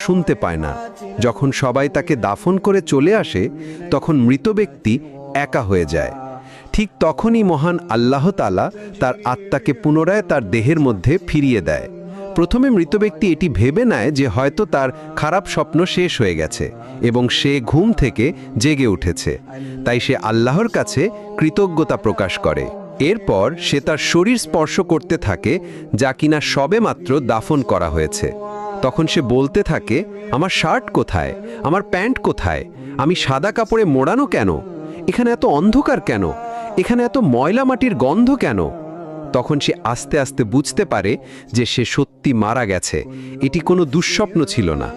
শুনতে পায় না। যখন সবাই তাকে দাফন করে চলে আসে তখন মৃত ব্যক্তি একা হয়ে যায়। ঠিক তখনই মহান আল্লাহ তাআলা তার আত্মাকে পুনরায় তার দেহের মধ্যে ফিরিয়ে দেয়। প্রথমে মৃত ব্যক্তি এটি ভেবে নেয় যে হয়তো তার খারাপ স্বপ্ন শেষ হয়ে গেছে এবং সে ঘুম থেকে জেগে উঠেছে, তাই সে আল্লাহর কাছে কৃতজ্ঞতা প্রকাশ করে। এরপর সে তার শরীর স্পর্শ করতে থাকে যা কিনা সবেমাত্র দাফন করা হয়েছে। তখন সে বলতে থাকে, আমার শার্ট কোথায়, আমার প্যান্ট কোথায়, আমি সাদা কাপড়ে মোড়ানো কেন, এখানে এত অন্ধকার কেন, এখানে এত ময়লা মাটির গন্ধ কেন। তখন সে আস্তে আস্তে বুঝতে পারে যে সে সত্যি মারা গেছে, এটি কোনো দুঃস্বপ্ন ছিল না।